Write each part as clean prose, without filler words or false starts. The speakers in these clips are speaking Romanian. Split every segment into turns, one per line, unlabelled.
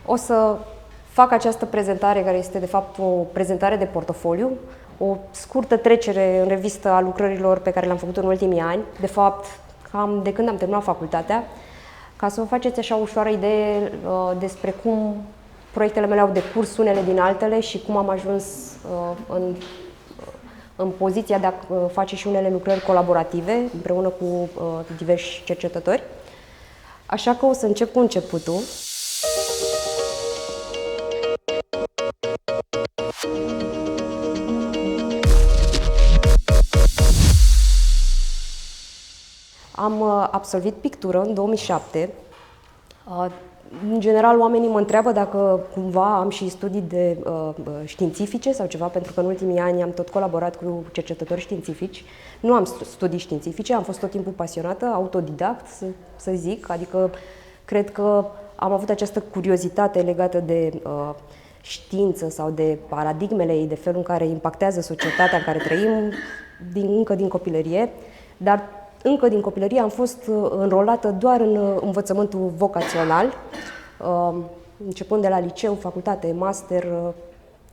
O să fac această prezentare, care este de fapt o prezentare de portofoliu, o scurtă trecere în revistă a lucrărilor pe care le-am făcut în ultimii ani, de fapt cam de când am terminat facultatea, ca să vă faceți așa o ușoară idee despre cum proiectele mele au decurs unele din altele și cum am ajuns în poziția de a face și unele lucrări colaborative împreună cu diversi cercetători. Așa că o să încep cu începutul. Am absolvit pictură în 2007. În general, oamenii mă întreabă dacă cumva am și studii de științifice sau ceva, pentru că în ultimii ani am tot colaborat cu cercetători științifici. Nu am studii științifice, am fost tot timpul pasionată, autodidact, să zic, adică cred că am avut această curiozitate legată de știință sau de paradigmele ei, de felul în care impactează societatea în care trăim, încă din copilărie, dar încă din copilărie am fost înrolată doar în învățământul vocațional, începând de la liceu, facultate, master,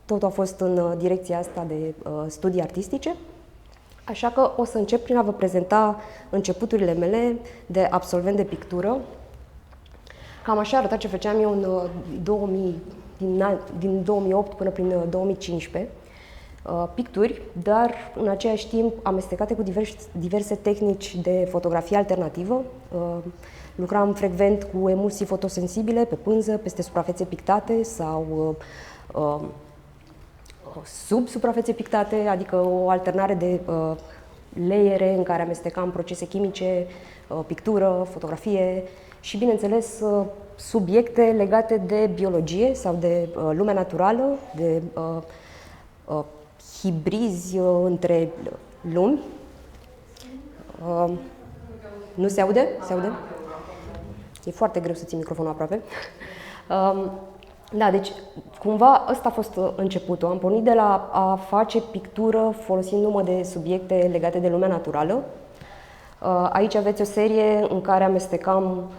totul a fost în direcția asta de studii artistice. Așa că o să încep prin a vă prezenta începuturile mele de absolvent de pictură. Cam așa arăta ce făceam eu în din 2008 până prin 2015. Picturi, dar în același timp amestecate cu diverse tehnici de fotografie alternativă. Lucram frecvent cu emulsii fotosensibile pe pânză, peste suprafețe pictate sau sub suprafețe pictate, adică o alternare de layere în care amestecam procese chimice, pictură, fotografie și, bineînțeles, subiecte legate de biologie sau de lumea naturală, de hibrizi între lumi. Nu se aude? Se aude? E foarte greu să ții microfonul aproape. Da, deci cumva ăsta a fost începutul. Am pornit de la a face pictură folosindu-mă de subiecte legate de lumea naturală. Aici aveți o serie în care amestecam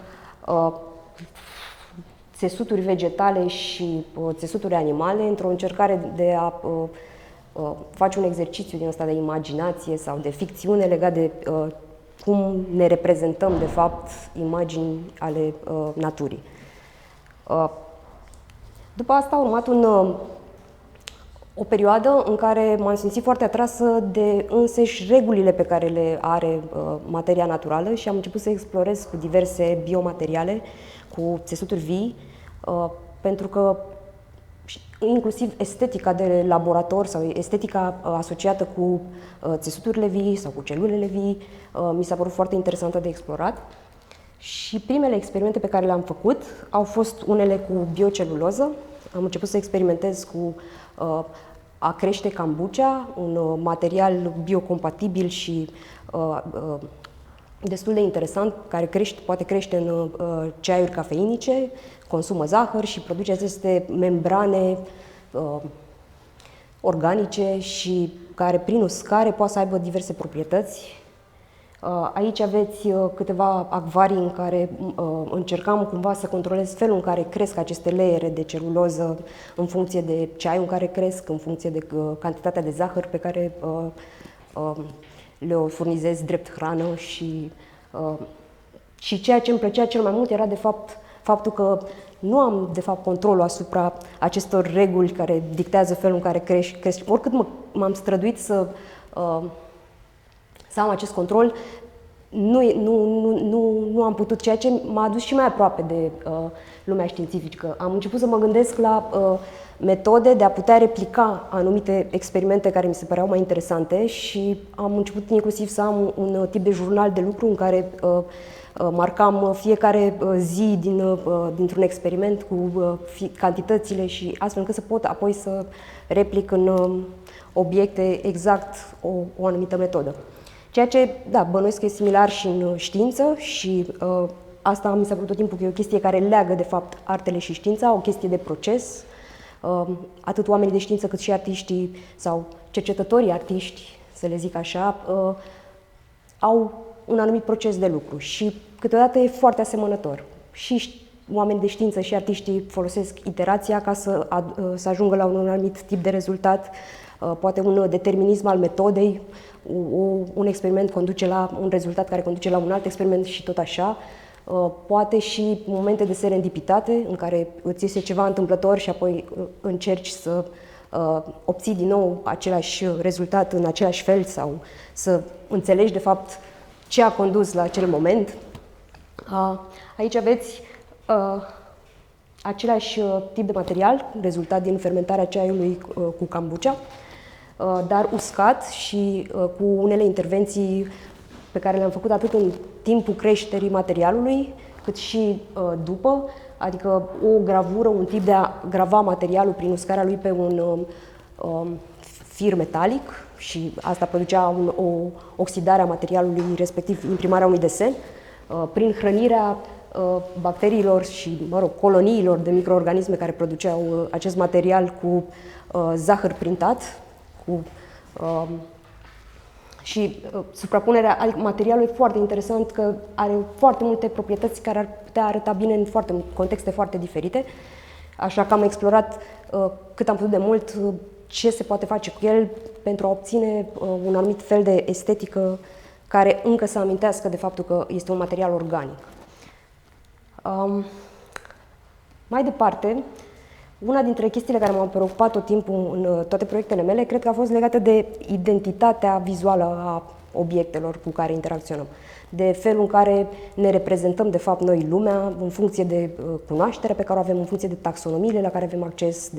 țesuturi vegetale și țesuturi animale într-o încercare de a face un exercițiu din ăsta de imaginație sau de ficțiune legat de cum ne reprezentăm, de fapt, imagini ale naturii. După asta a urmat o perioadă în care m-am simțit foarte atrasă de însăși regulile pe care le are materia naturală și am început să explorez cu diverse biomateriale, cu țesuturi vii, pentru că inclusiv estetica de laborator sau estetica asociată cu țesuturile vii sau cu celulele vii mi s-a părut foarte interesantă de explorat. Și primele experimente pe care le-am făcut au fost unele cu bioceluloză. Am început să experimentez cu a crește cambucea, un material biocompatibil și destul de interesant, care poate crește în ceaiuri cafeinice, consumă zahăr și produce aceste membrane organice și care, prin uscare, poate să aibă diverse proprietăți. Aici aveți câteva acvarii în care încercam cumva să controlez felul în care cresc aceste layere de celuloză în funcție de ceaiul în care cresc, în funcție de cantitatea de zahăr pe care le furnizez drept hrană și ceea ce îmi plăcea cel mai mult era de fapt faptul că nu am de fapt controlul asupra acestor reguli care dictează felul în care crești. Oricât m-am străduit să am acest control, nu am putut, ceea ce m-a adus și mai aproape de lumea științifică. Am început să mă gândesc la metode de a putea replica anumite experimente care mi se păreau mai interesante și am început inclusiv să am un tip de jurnal de lucru în care marcam fiecare zi dintr-un experiment cu cantitățile și astfel încât să pot apoi să replic în obiecte exact o anumită metodă. Ceea ce, da, bănuiesc că e similar și în știință și asta mi s-a părut tot timpul că e o chestie care leagă, de fapt, artele și știința, o chestie de proces. Atât oamenii de știință cât și artiștii sau cercetătorii artiști, să le zic așa, au un anumit proces de lucru și câteodată e foarte asemănător. Și oamenii de știință și artiștii folosesc iterația ca să ajungă la un anumit tip de rezultat, poate un determinism al metodei, un experiment conduce la un rezultat care conduce la un alt experiment și tot așa. Poate și momente de serendipitate în care îți iese ceva întâmplător și apoi încerci să obții din nou același rezultat în același fel sau să înțelegi de fapt ce a condus la acel moment. Aici aveți același tip de material, rezultat din fermentarea ceaiului cu kombucha, dar uscat și cu unele intervenții pe care le-am făcut atât în timpul creșterii materialului, cât și după, adică o gravură, un tip de a grava materialul prin uscarea lui pe un fir metalic și asta producea o oxidare a materialului, respectiv imprimarea unui desen, prin hrănirea bacteriilor și, coloniilor de microorganisme care produceau acest material cu zahăr printat, și suprapunerea, adică materialul e foarte interesant că are foarte multe proprietăți care ar putea arăta bine în contexte foarte diferite, așa că am explorat cât am putut de mult ce se poate face cu el pentru a obține un anumit fel de estetică care încă să amintească de faptul că este un material organic. Mai departe, una dintre chestiile care m-au preocupat tot timpul în toate proiectele mele, cred că a fost legată de identitatea vizuală a obiectelor cu care interacționăm, de felul în care ne reprezentăm de fapt noi lumea în funcție de cunoașterea pe care o avem, în funcție de taxonomiile la care avem acces,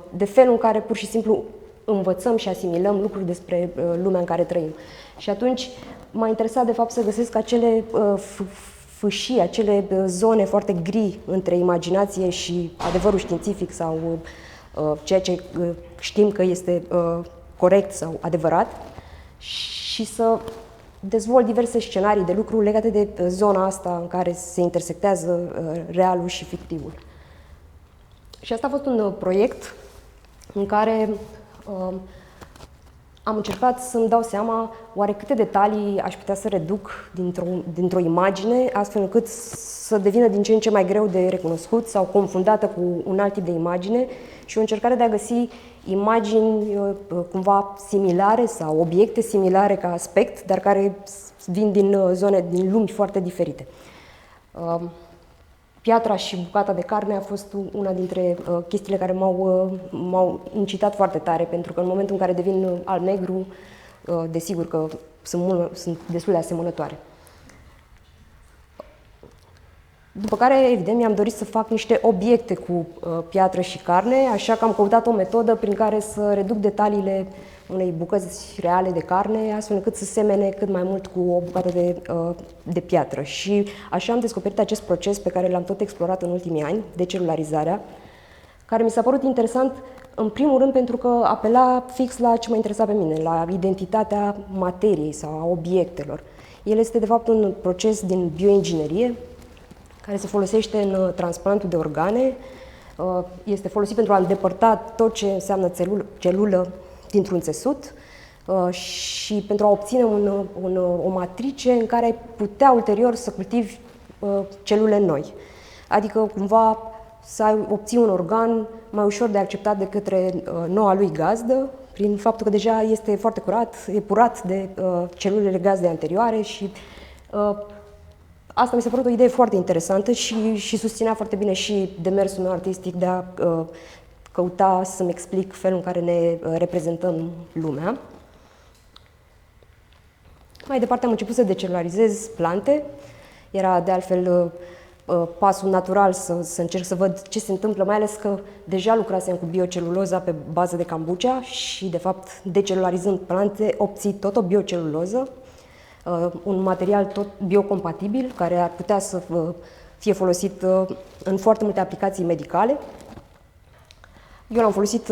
de felul în care pur și simplu învățăm și asimilăm lucruri despre lumea în care trăim. Și atunci m-a interesat de fapt să găsesc acele fâșii, acele zone foarte gri între imaginație și adevărul științific sau ceea ce știm că este corect sau adevărat și să dezvolt diverse scenarii de lucru legate de zona asta în care se intersectează realul și fictivul. Și asta a fost un proiect în care am încercat să-mi dau seama oare câte detalii aș putea să reduc dintr-o imagine, astfel încât să devină din ce în ce mai greu de recunoscut sau confundată cu un alt tip de imagine și o încercare de a găsi imagini cumva similare sau obiecte similare ca aspect, dar care vin din lumi foarte diferite. Piatra și bucata de carne a fost una dintre chestiile care m-au incitat foarte tare, pentru că în momentul în care devin alb-negru, desigur că sunt destul de asemănătoare. După care, evident, mi-am dorit să fac niște obiecte cu piatră și carne, așa că am căutat o metodă prin care să reduc detaliile unei bucăți reale de carne, astfel încât să semene cât mai mult cu o bucată de piatră. Și așa am descoperit acest proces pe care l-am tot explorat în ultimii ani, de celularizarea, care mi s-a părut interesant, în primul rând, pentru că apela fix la ce mă interesa pe mine, la identitatea materiei sau a obiectelor. El este, de fapt, un proces din bioinginerie, care se folosește în transplantul de organe, este folosit pentru a îndepărta tot ce înseamnă celulă dintr-un țesut și pentru a obține o matrice în care ai putea ulterior să cultivi celule noi. Adică, cumva, să obții un organ mai ușor de acceptat de către noua lui gazdă, prin faptul că deja este foarte curat, epurat de celulele gazde anterioare și asta mi s-a părut o idee foarte interesantă și susținea foarte bine și demersul meu artistic de a căuta să-mi explic felul în care ne reprezentăm lumea. Mai departe am început să decelularizez plante. Era de altfel pasul natural să încerc să văd ce se întâmplă, mai ales că deja lucrasem cu bioceluloza pe bază de kombucha și, de fapt, decelularizând plante, obții tot o bioceluloză, un material tot biocompatibil, care ar putea să fie folosit în foarte multe aplicații medicale. Eu l-am folosit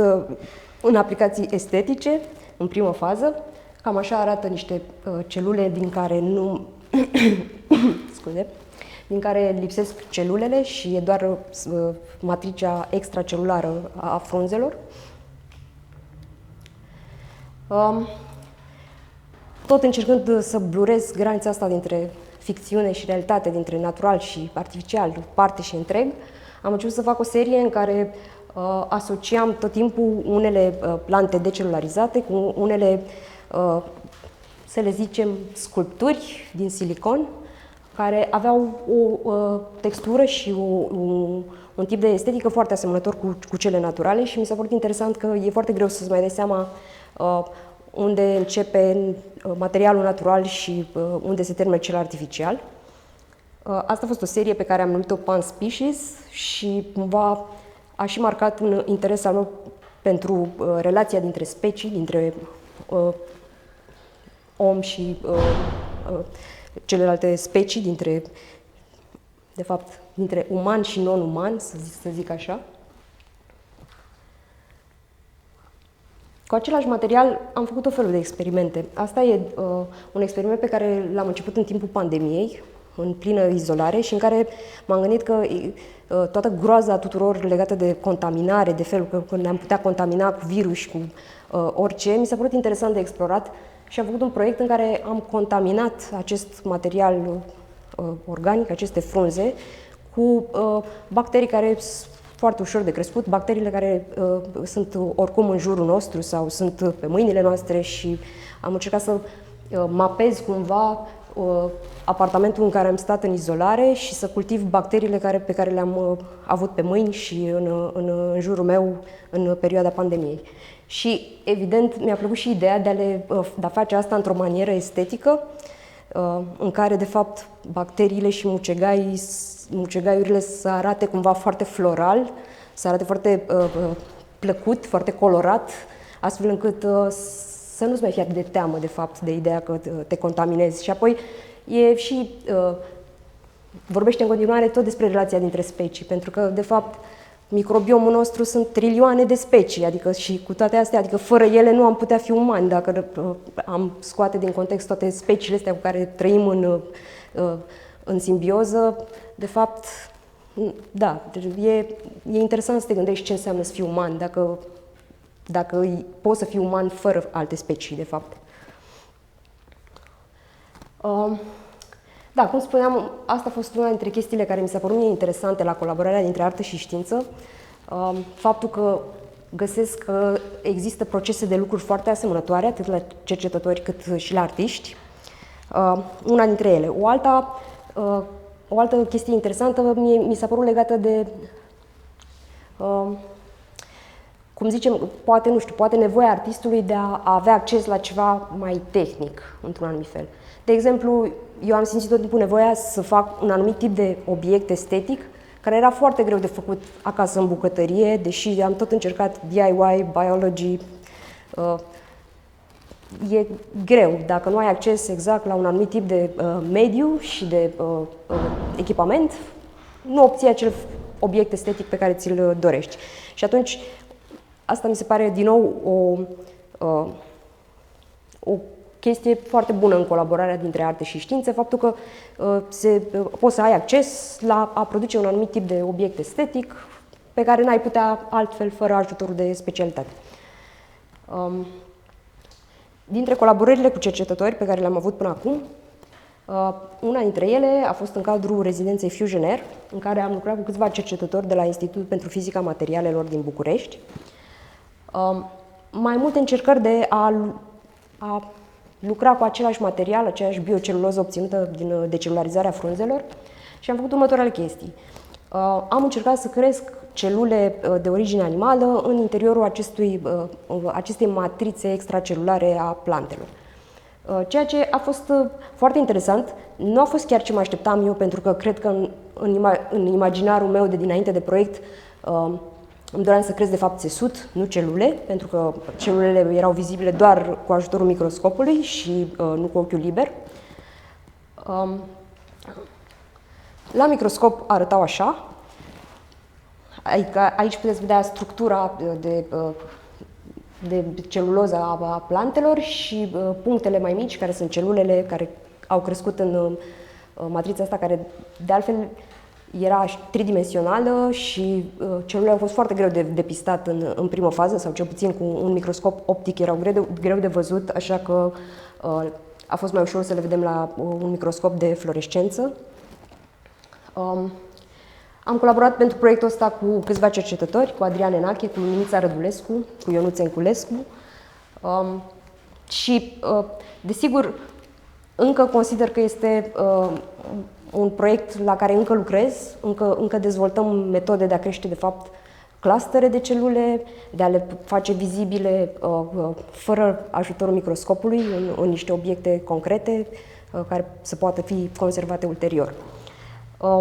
în aplicații estetice, în primă fază. Cam așa arată niște celule din care din care lipsesc celulele și e doar matricea extracelulară a frunzelor. Tot încercând să blurez granița asta dintre ficțiune și realitate, dintre natural și artificial, parte și întreg, am început să fac o serie în care asociam tot timpul unele plante decelularizate cu unele, să le zicem, sculpturi din silicon, care aveau o textură și un tip de estetică foarte asemănător cu cele naturale și mi s-a părut interesant că e foarte greu să-ți mai dai seama unde începe materialul natural și unde se termină cel artificial. Asta a fost o serie pe care am numit-o Pan Species și cumva a și marcat un interes al meu pentru relația dintre specii, dintre om și celelalte specii, de fapt, dintre uman și non-uman, să zic așa. Cu același material am făcut o felul de experimente. Asta e un experiment pe care l-am început în timpul pandemiei, în plină izolare, și în care m-am gândit că toată groaza tuturor legată de contaminare, de felul că ne-am putea contamina cu virus, cu orice, mi s-a părut interesant de explorat și am făcut un proiect în care am contaminat acest material organic, aceste frunze, cu bacterii care sunt foarte ușor de crescut, bacteriile care sunt oricum în jurul nostru sau sunt pe mâinile noastre, și am încercat să mapez cumva apartamentul în care am stat în izolare și să cultiv bacteriile pe care le-am avut pe mâini și în jurul meu în perioada pandemiei. Și, evident, mi-a plăcut și ideea de a face asta într-o manieră estetică, în care, de fapt, bacteriile și mucegaiurile să arate cumva foarte floral, să arate foarte plăcut, foarte colorat, astfel încât să nu-ți mai fie de teamă, de fapt, de ideea că te contaminezi. Și apoi vorbește în continuare tot despre relația dintre specii, pentru că, de fapt, microbiomul nostru sunt trilioane de specii, adică și cu toate astea, adică fără ele nu am putea fi umani, dacă am scoate din context toate speciile astea cu care trăim în simbioză. De fapt, da, e interesant să te gândești ce înseamnă să fii uman, dacă poți să fii uman fără alte specii, de fapt. Da, cum spuneam, asta a fost una dintre chestiile care mi s-a părut mie interesante la colaborarea dintre artă și știință. Faptul că găsesc că există procese de lucruri foarte asemănătoare, atât la cercetători cât și la artiști. Una dintre ele. O altă chestie interesantă mi s-a părut legată de, cum zicem, poate nevoia artistului de a avea acces la ceva mai tehnic, într-un anumit fel. De exemplu, eu am simțit tot timpul nevoia să fac un anumit tip de obiect estetic, care era foarte greu de făcut acasă în bucătărie, deși am tot încercat DIY, biology. E greu, dacă nu ai acces exact la un anumit tip de mediu și de echipament, nu obții acel obiect estetic pe care ți-l dorești. Și atunci, asta mi se pare din nou o chestie foarte bună în colaborarea dintre arte și știință, faptul că poți să ai acces la a produce un anumit tip de obiect estetic pe care n-ai putea altfel fără ajutorul de specialitate. Dintre colaborările cu cercetători pe care le-am avut până acum, una dintre ele a fost în cadrul rezidenței Fusion Air, în care am lucrat cu câțiva cercetători de la Institutul pentru Fizica Materialelor din București. Mai multe încercări de a lucra cu același material, aceeași bioceluloză obținută din decelularizarea frunzelor, și am făcut următoarele chestii. Am încercat să cresc celule de origine animală în interiorul acestei matrițe extracelulare a plantelor. Ceea ce a fost foarte interesant. Nu a fost chiar ce mă așteptam eu, pentru că cred că în imaginarul meu de dinainte de proiect îmi doream să cresc de fapt țesut, nu celule, pentru că celulele erau vizibile doar cu ajutorul microscopului și nu cu ochiul liber. La microscop arătau așa. Aici puteți vedea structura de celuloză a plantelor și punctele mai mici, care sunt celulele care au crescut în matrița asta, care de altfel era tridimensională și celulele au fost foarte greu de depistat în primă fază, sau cel puțin cu un microscop optic erau greu de văzut, așa că a fost mai ușor să le vedem la un microscop de fluorescență. Am colaborat pentru proiectul ăsta cu câțiva cercetători, cu Adrian Enache, cu Luminița Rădulescu, cu Ionuț Enculescu și, desigur, încă consider că este un proiect la care încă lucrez, încă dezvoltăm metode de a crește, de fapt, clustere de celule, de a le face vizibile fără ajutorul microscopului în niște obiecte concrete care să poată fi conservate ulterior.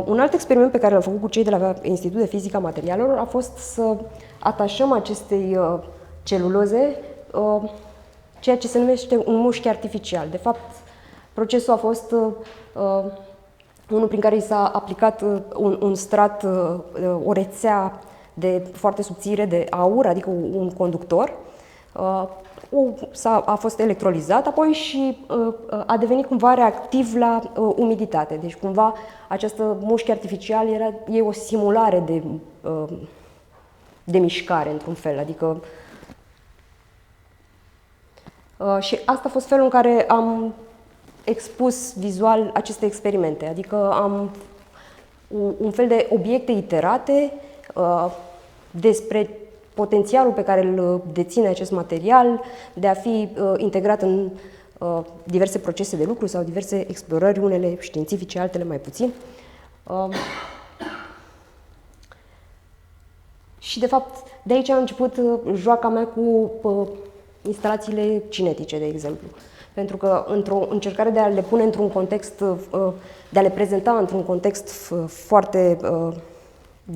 Un alt experiment pe care l-am făcut cu cei de la Institutul de Fizică a Materialelor a fost să atașăm acestei celuloze ceea ce se numește un mușchi artificial. De fapt, procesul a fost unul prin care i s-a aplicat un strat, o rețea foarte subțire de aur, adică un conductor. A fost electrolizat apoi și a devenit cumva reactiv la umiditate. Deci cumva această mușchi artificial e o simulare de mișcare într-un fel. Adică, și asta a fost felul în care am expus vizual aceste experimente. Adică am un fel de obiecte iterate despre potențialul pe care îl deține acest material de a fi integrat în diverse procese de lucru sau diverse explorări, unele științifice, altele mai puțin. Și, de fapt, de aici a început joaca mea cu instalațiile cinetice, de exemplu. Pentru că, într-o încercare de a le pune într-un context, de a le prezenta într-un context foarte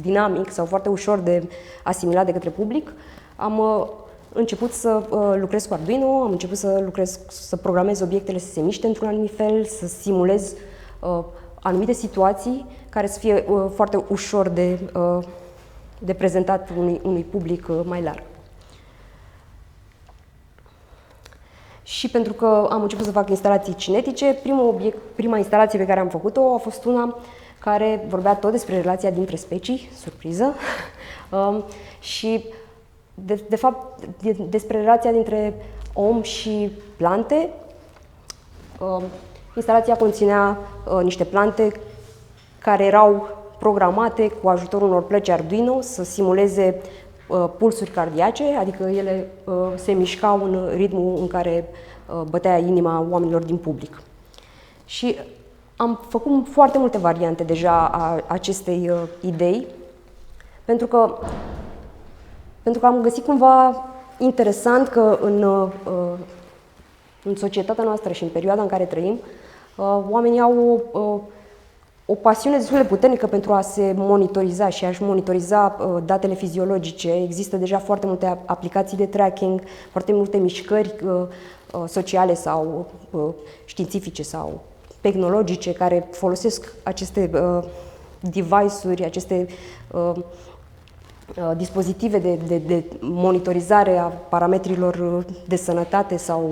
dinamic sau foarte ușor de asimilat de către public, am început să lucrez cu Arduino, am început să programez obiectele să se miște într-un anumit fel, să simulez anumite situații care să fie foarte ușor de prezentat unui public mai larg. Și pentru că am început să fac instalații cinetice, prima instalație pe care am făcut-o a fost una care vorbea tot despre relația dintre specii, surpriză, și de fapt despre relația dintre om și plante. Instalația conținea niște plante care erau programate cu ajutorul unor plăci Arduino să simuleze pulsuri cardiace, adică ele se mișcau în ritmul în care bătea inima oamenilor din public. Și am făcut foarte multe variante deja a acestei idei, pentru că am găsit cumva interesant că în societatea noastră și în perioada în care trăim, oamenii au o pasiune destul de puternică pentru a se monitoriza și a-și monitoriza datele fiziologice. Există deja foarte multe aplicații de tracking, foarte multe mișcări sociale sau științifice sau tehnologice care folosesc aceste device-uri, aceste dispozitive de monitorizare a parametrilor de sănătate sau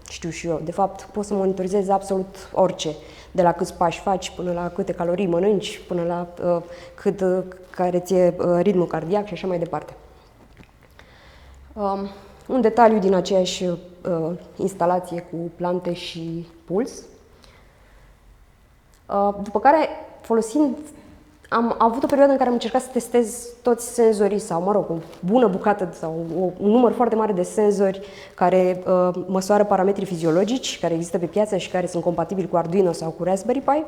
știu și eu, de fapt poți să monitorizezi absolut orice, de la câți pași faci, până la câte calorii mănânci, până la care ți-e ritmul cardiac și așa mai departe. Un detaliu din aceeași instalație cu plante și puls. După care, am avut o perioadă în care am încercat să testez toți senzorii sau, mă rog, o bună bucată sau un număr foarte mare de senzori care măsoară parametrii fiziologici care există pe piață și care sunt compatibili cu Arduino sau cu Raspberry Pi.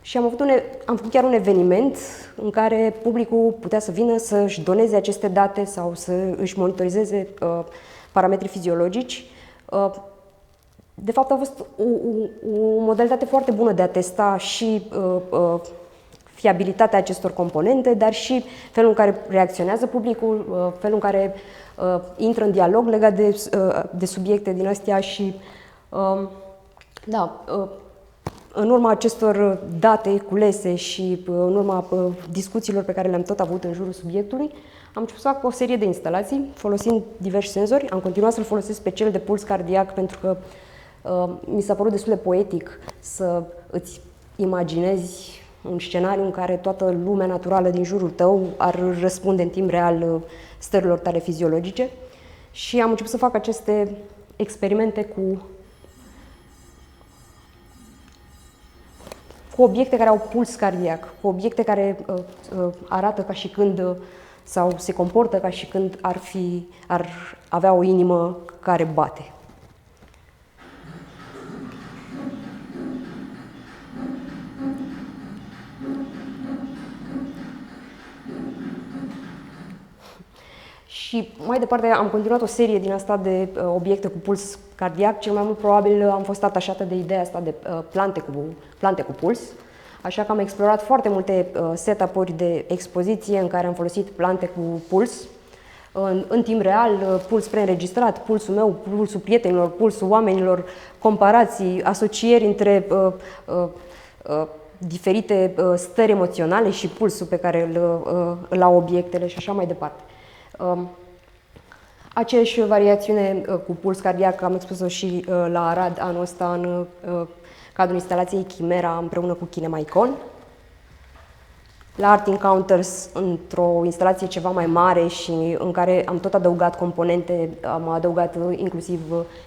Și am făcut chiar un eveniment în care publicul putea să vină să-și doneze aceste date sau să își monitorizeze parametrii fiziologici. De fapt, a fost o modalitate foarte bună de a testa și fiabilitatea acestor componente, dar și felul în care reacționează publicul, felul în care intră în dialog legat de subiecte din astea și, în urma acestor date culese și în urma discuțiilor pe care le-am tot avut în jurul subiectului, am început să fac o serie de instalații folosind diversi senzori. Am continuat să-l folosesc pe cel de puls cardiac pentru că mi s-a părut destul de poetic să îți imaginezi un scenariu în care toată lumea naturală din jurul tău ar răspunde în timp real stărilor tale fiziologice. Și am început să fac aceste experimente cu cu obiecte care au puls cardiac, cu obiecte care arată ca și când sau se comportă ca și când ar avea o inimă care bate. Și mai departe am continuat o serie din asta de obiecte cu puls cardiac. Cel mai mult probabil am fost atașată de ideea asta de plante cu puls. Așa că am explorat foarte multe setup-uri de expoziție în care am folosit plante cu puls. În timp real, puls preînregistrat, pulsul meu, pulsul prietenilor, pulsul oamenilor, comparații, asocieri între diferite stări emoționale și pulsul pe care îl au obiectele și așa mai departe. Aceeași variațiune cu puls cardiac am expus-o și la Arad anul ăsta în cadrul instalației Chimera împreună cu Kinemaicon. La Art Encounters, într-o instalație ceva mai mare și în care am tot adăugat componente, am adăugat inclusiv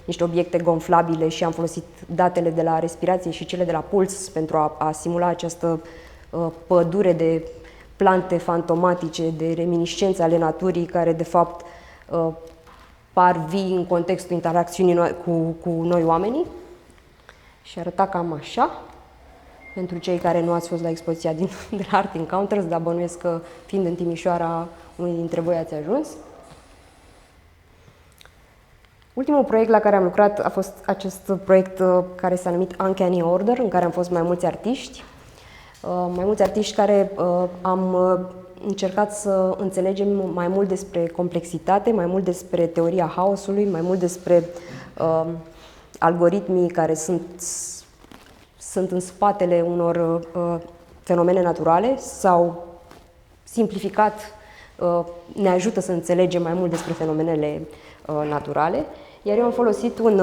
niște obiecte gonflabile și am folosit datele de la respirație și cele de la puls pentru a simula această pădure de plante fantomatice, de reminiscențe ale naturii, care de fapt par vii în contextul interacțiunii cu noi oamenii. Și arăta cam așa, pentru cei care nu ați fost la expoziția de la Art Encounters, dar bănuiesc că, fiind în Timișoara, unii dintre voi ați ajuns. Ultimul proiect la care am lucrat a fost acest proiect care s-a numit Uncanny Order, în care am fost mai mulți artiști. Mai mulți artiști care am încercat să înțelegem mai mult despre complexitate, mai mult despre teoria haosului, mai mult despre algoritmii care sunt în spatele unor fenomene naturale sau, simplificat, ne ajută să înțelegem mai mult despre fenomenele naturale. Iar eu am folosit un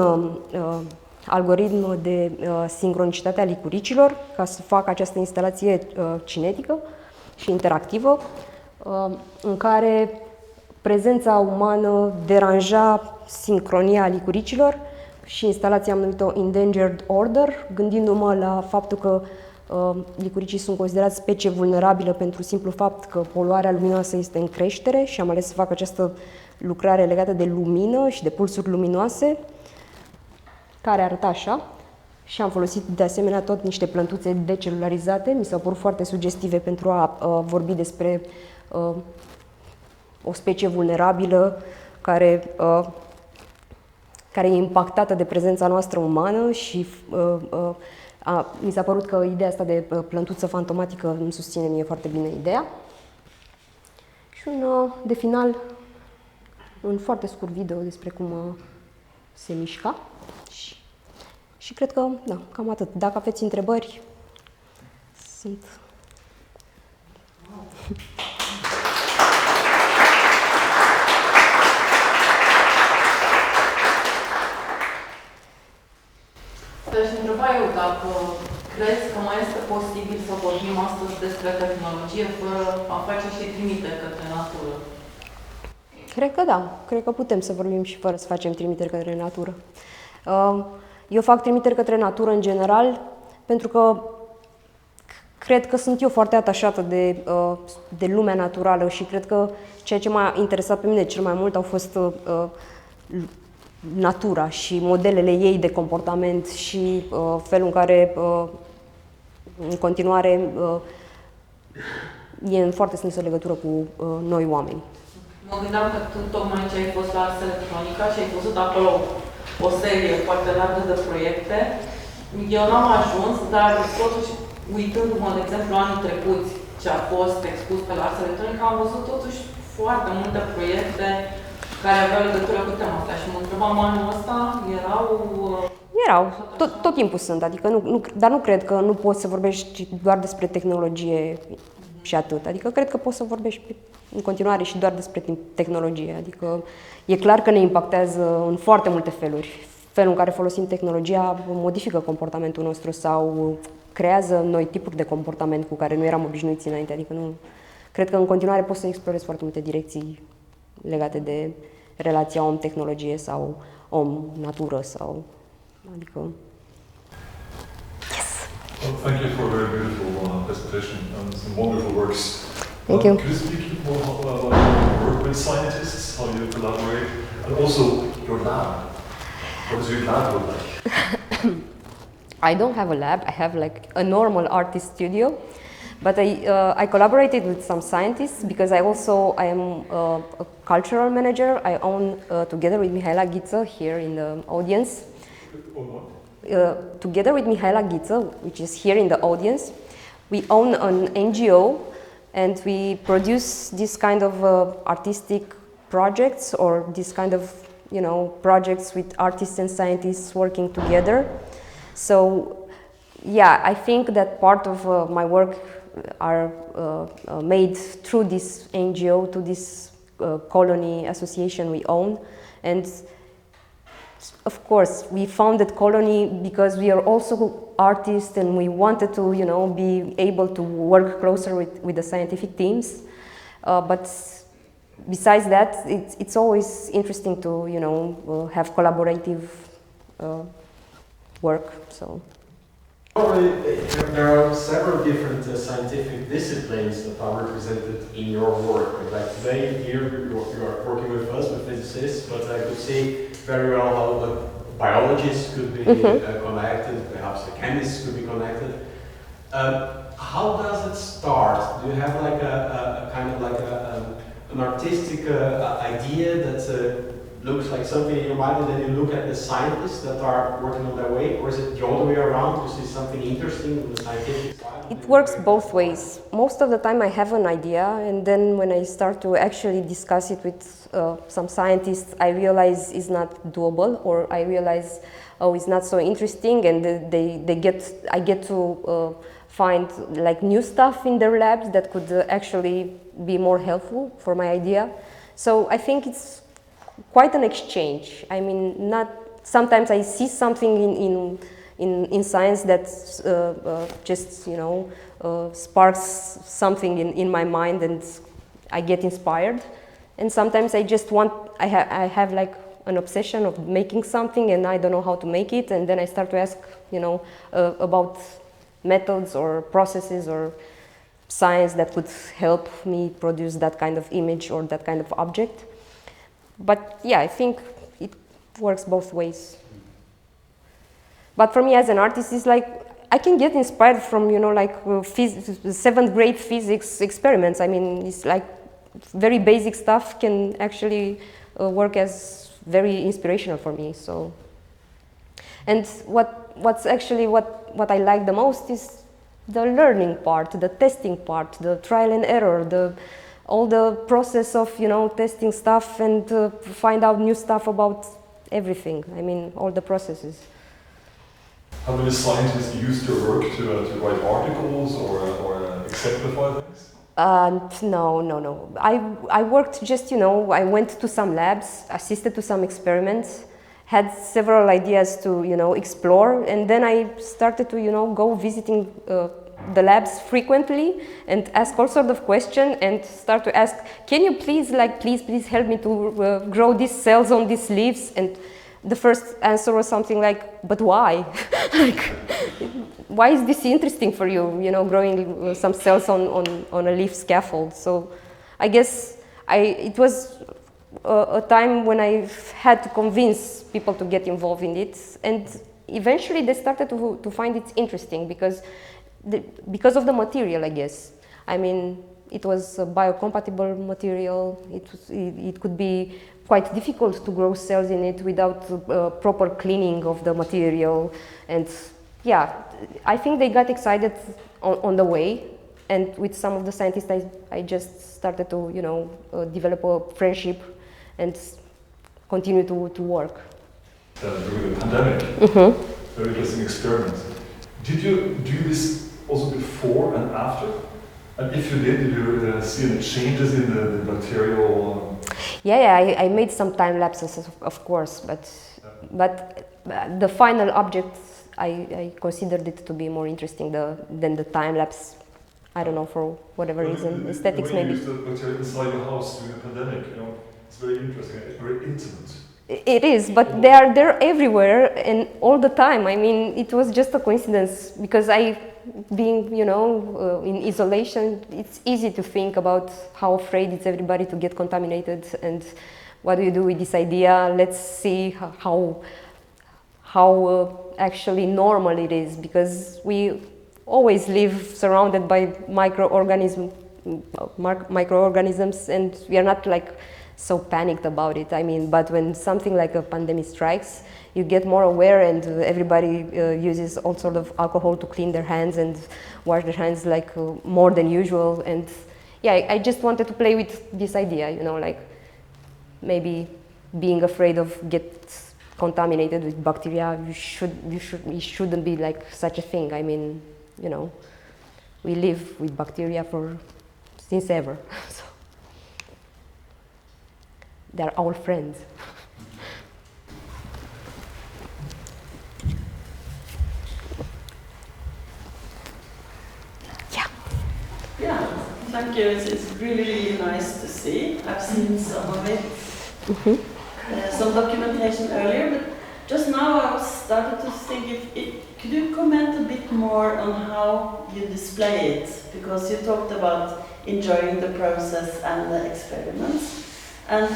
algoritm de sincronicitate a licuricilor ca să fac această instalație cinetică și interactivă, în care prezența umană deranja sincronia licuricilor, și instalația am numit-o Endangered Order, gândindu-mă la faptul că licuricii sunt considerați specie vulnerabilă pentru simplu fapt că poluarea luminoasă este în creștere și am ales să fac această lucrare legată de lumină și de pulsuri luminoase, care arăta așa. Și am folosit de asemenea tot niște plântuțe decelularizate, mi s-au părut foarte sugestive pentru a vorbi despre o specie vulnerabilă care e impactată de prezența noastră umană și mi s-a părut că ideea asta de plântuță fantomatică îmi susține mie foarte bine ideea. Și de final, un foarte scurt video despre cum se mișca. Și cred că, da, cam atât. Dacă aveți întrebări, sunt...
Te-aș întreba eu dacă crezi că mai este posibil să vorbim astăzi despre tehnologie fără a face și trimiteri către natură.
Cred că da. Cred că putem să vorbim și fără să facem trimiteri către natură. Eu fac trimiteri către natură în general pentru că cred că sunt eu foarte atașată de lumea naturală și cred că ceea ce m-a interesat pe mine cel mai mult au fost natura și modelele ei de comportament și felul în care în continuare e în foarte strânsă legătură cu noi oameni.
Mă gândeam că tu tocmai ce ai fost la Ars Electronica și ai văzut acolo o serie foarte largă de proiecte. Eu n-am ajuns, dar totuși, uitându-mă, de exemplu, anii trecuți ce a fost expus pe la Ars Electronica, am văzut totuși foarte multe proiecte care aveau legătură cu tema asta și mă întrebam, anul ăsta
Erau, tot timpul sunt, adică dar nu cred că nu poți să vorbești doar despre tehnologie și atât. Adică cred că poți să vorbești în continuare și doar despre tehnologie. Adică e clar că ne impactează în foarte multe feluri. Felul în care folosim tehnologia modifică comportamentul nostru sau creează noi tipuri de comportament cu care nu eram obișnuiți înainte. Adică nu, cred că în continuare poți să explorezi foarte multe direcții legate de relația om-tehnologie sau om-natură sau... Adică... Yes!
Well, thank you for a very beautiful presentation and some wonderful works.
Thank you.
Could you speak more about your work with scientists, how you collaborate, and also your lab? What does your lab look like?
I don't have a lab. I have like a normal artist studio, but I collaborated with some scientists because I am a cultural manager. I own together with Mihaela Ghiță here in the audience. Together with Mihaela Ghiță, which is here in the audience, we own an NGO, and we produce this kind of artistic projects, or this kind of projects with artists and scientists working together. So yeah, I think that part of my work are made through this NGO, to this Colony association we own. And of course, we founded Colony because we are also artists and we wanted to, be able to work closer with the scientific teams. But besides that, it's always interesting to, have collaborative work. So.
There are several different scientific disciplines that are represented in your work. Like today, here you are working with us, with physicists, but I could see very well how the biologists could be connected, perhaps the chemists could be connected. How does it start? Do you have like a kind of like an artistic idea that looks like something in your mind, and then you look at the scientists that are working on their way, or is it the other way around? You see something interesting on the scientific side?
It works both ways. Most of the time I have an idea, and then when I start to actually discuss it with some scientists, I realize it's not doable, or I realize, oh, it's not so interesting, and I get to find like new stuff in their labs that could actually be more helpful for my idea. So I think it's quite an exchange. I mean, sometimes I see something in science that just sparks something in my mind, and I get inspired. And sometimes I just I have like an obsession of making something, and I don't know how to make it, and then I start to ask about methods or processes or science that could help me produce that kind of image or that kind of object. But yeah, I think it works both ways. But for me as an artist, it's like I can get inspired from, seventh grade physics experiments. I mean, it's like very basic stuff can actually work as very inspirational for me. So, and what I like the most is the learning part, the testing part, the trial and error, all the process of testing stuff and find out new stuff about everything. I mean, all the processes.
How many scientists use your work to write articles or exemplify things?
No. I worked just, I went to some labs, assisted to some experiments, had several ideas to, explore, and then I started to, go visiting the labs frequently and ask all sorts of questions and start to ask, can you please help me to grow these cells on these leaves? And the first answer was something like, but why? Like, why is this interesting for you, growing some cells on a leaf scaffold? So I guess it was a time when I had to convince people to get involved in it, and eventually they started to find it interesting because of the material, I guess. I mean, it was a biocompatible material. It could be quite difficult to grow cells in it without proper cleaning of the material. And yeah, I think they got excited on the way. And with some of the scientists, I just started to, develop a friendship and continue to work.
During the pandemic, very interesting experiment. Did you do this also before and after? And if you did you see any changes in the material?
Yeah, I made some time lapses, of course, but the final object, I considered it to be more interesting than the time lapse. I don't know, for whatever reason, aesthetics maybe.
You use the material inside your house during the pandemic, it's very interesting, very intimate.
It is, but they're everywhere and all the time. I mean, it was just a coincidence because being, in isolation, it's easy to think about how afraid it's everybody to get contaminated and what do you do with this idea? Let's see how actually normal it is, because we always live surrounded by microorganisms and we are not like so panicked about it. I mean, but when something like a pandemic strikes, you get more aware and everybody uses all sort of alcohol to clean their hands and wash their hands like more than usual. And yeah, I just wanted to play with this idea, like maybe being afraid of get contaminated with bacteria, it shouldn't be like such a thing. I mean, we live with bacteria since ever. So they're our friends.
Yeah, thank you. It's really, really nice to see. I've seen some of it, some documentation earlier, but just now I started to think could you comment a bit more on how you display it? Because you talked about enjoying the process and the experiments, and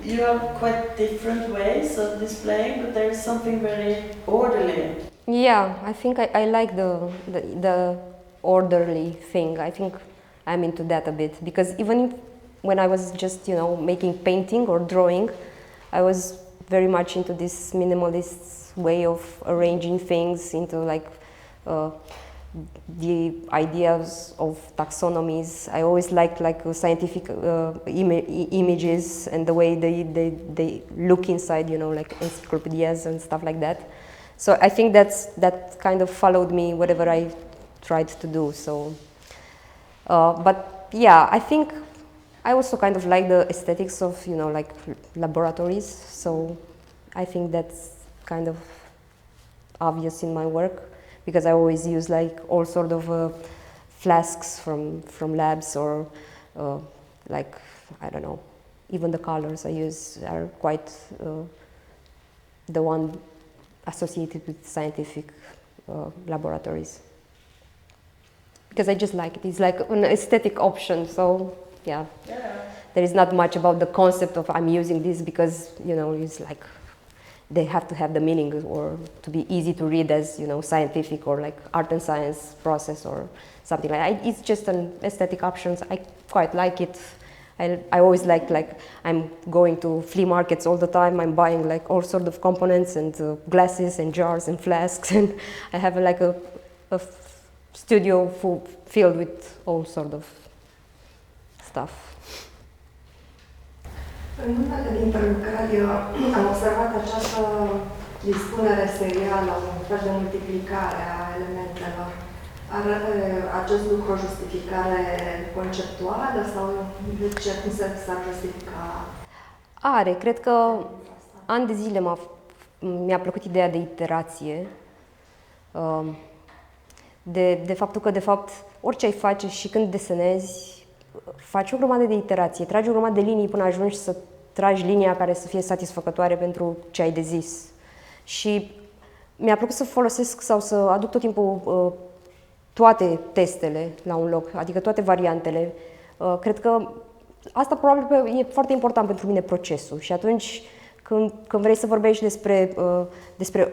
you have quite different ways of displaying, but there is something very orderly.
Yeah, I think I like the orderly thing. I think I'm into that a bit, because even when I was just making painting or drawing, I was very much into this minimalist way of arranging things into like the ideas of taxonomies. I always liked like scientific images and the way they look inside, like encyclopedias and stuff like that. So I think that kind of followed me whatever I tried to do. So, but yeah, I think I also kind of like the aesthetics of like laboratories. So I think that's kind of obvious in my work, because I always use like all sort of flasks from labs, or like, I don't know, even the colors I use are quite the one associated with scientific laboratories, because I just like it. It's like an aesthetic option. So yeah, there is not much about the concept of I'm using this because it's like they have to have the meaning or to be easy to read as scientific or like art and science process or something like that. It's just an aesthetic option. I quite like it. I always like I'm going to flea markets all the time. I'm buying like all sorts of components and glasses and jars and flasks, and I have like a studio filled with all sort of stuff.
În unele dintre lucrări am observat această dispunere serială, un fel de multiplicare a elementelor. Are acest lucru o justificare conceptuală sau de ce, cum s-ar justifica?
Are, cred că ani de zile mi-a plăcut ideea de iterație, de faptul că, de fapt, orice ai face și când desenezi, faci o grămadă de iterație, tragi o grămadă de linii până ajungi să tragi linia care să fie satisfăcătoare pentru ce ai de zis. Și mi-a plăcut să folosesc sau să aduc tot timpul toate testele la un loc, adică toate variantele. Cred că asta probabil e foarte important pentru mine, procesul. Și atunci când vrei să vorbești despre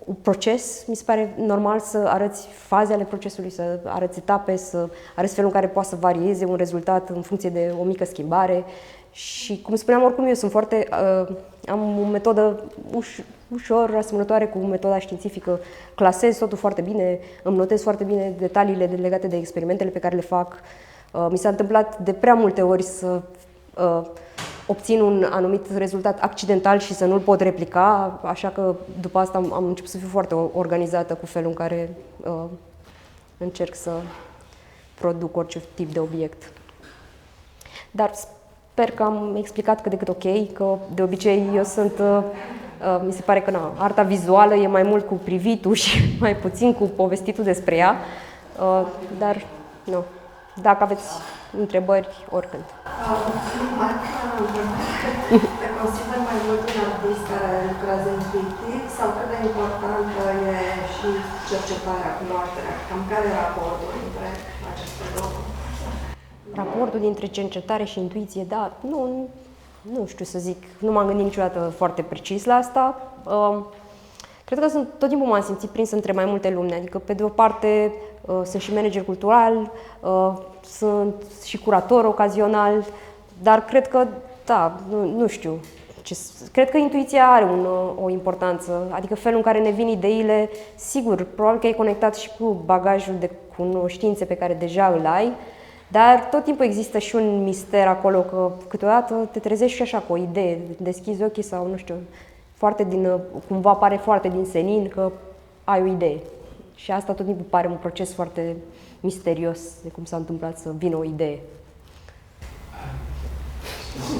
un proces, mi se pare normal să arăți faze ale procesului, să arăți etape, să arăți felul în care poate să varieze un rezultat în funcție de o mică schimbare. Și cum spuneam, oricum eu sunt am o metodă ușor asemănătoare cu metoda științifică, clasez totul foarte bine, îmi notez foarte bine detaliile legate de experimentele pe care le fac. Mi s-a întâmplat de prea multe ori să obțin un anumit rezultat accidental și să nu-l pot replica, așa că după asta am început să fiu foarte organizată cu felul în care încerc să produc orice tip de obiect. Dar sper că am explicat cât de cât ok, că de obicei eu sunt, mi se pare că arta vizuală e mai mult cu privitul și mai puțin cu povestitul despre ea, dar nu. Dacă aveți întrebări, oricând.
Te consider mai importantă e și cercetarea, cunoașterea? Cam care e raportul între aceste două?
Raportul dintre cercetare și intuiție, da, nu știu să zic, nu m-am gândit niciodată foarte precis la asta. Cred că tot timpul m-am simțit prins între mai multe lumi, adică pe de o parte sunt și manager cultural, sunt și curator ocazional, dar cred că, da, nu știu, cred că intuiția are o importanță, adică felul în care ne vin ideile, sigur, probabil că e conectat și cu bagajul de cunoștințe pe care deja îl ai, dar tot timpul există și un mister acolo, că câteodată te trezești și așa cu o idee, deschizi ochii sau nu știu, cumva pare foarte din senin că ai o idee. Și asta tot timpul pare un proces foarte misterios de cum s-a întâmplat să vină o idee.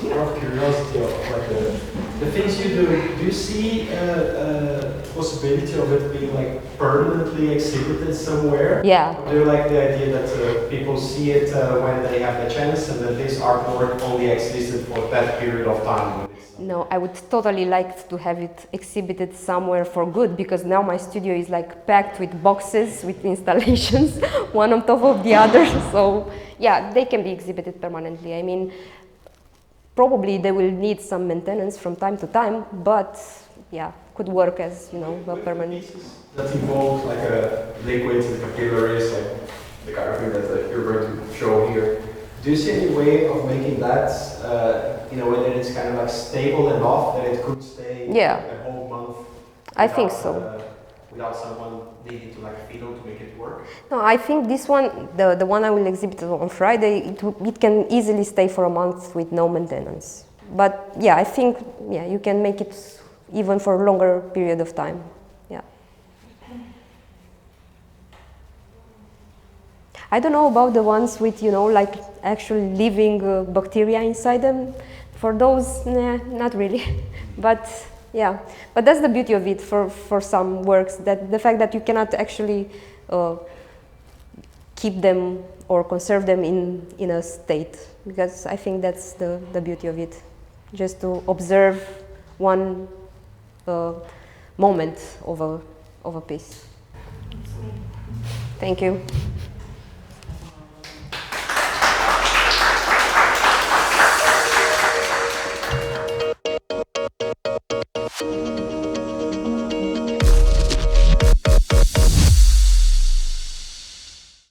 Out of curiosity, of like the things you do you see a possibility of it being like permanently exhibited somewhere?
Yeah.
Or do you like the idea that people see it when they have the chance, and that this artwork only existed for that period of time?
No, I would totally like to have it exhibited somewhere for good, because now my studio is like packed with boxes, with installations, one on top of the other. So yeah, they can be exhibited permanently. I mean, probably they will need some maintenance from time to time, but yeah, could work as, you know, a permanent.
That involves like a liquids and capillaries, like the kind of thing that you're going to show here. Do you see any way of making that in a way that it's kind of like stable enough that it could stay a whole month?
I think so.
Without someone needing to like fiddle to make it work?
No, I think this one, the one I will exhibit on Friday, it can easily stay for a month with no maintenance. But yeah, I think you can make it even for a longer period of time. Yeah. I don't know about the ones with, you know, like actual living bacteria inside them. For those, not really. But yeah, but that's the beauty of it for some works, that the fact that you cannot actually keep them or conserve them in a state, because I think that's the beauty of it, just to observe one moment of a piece. Thank you.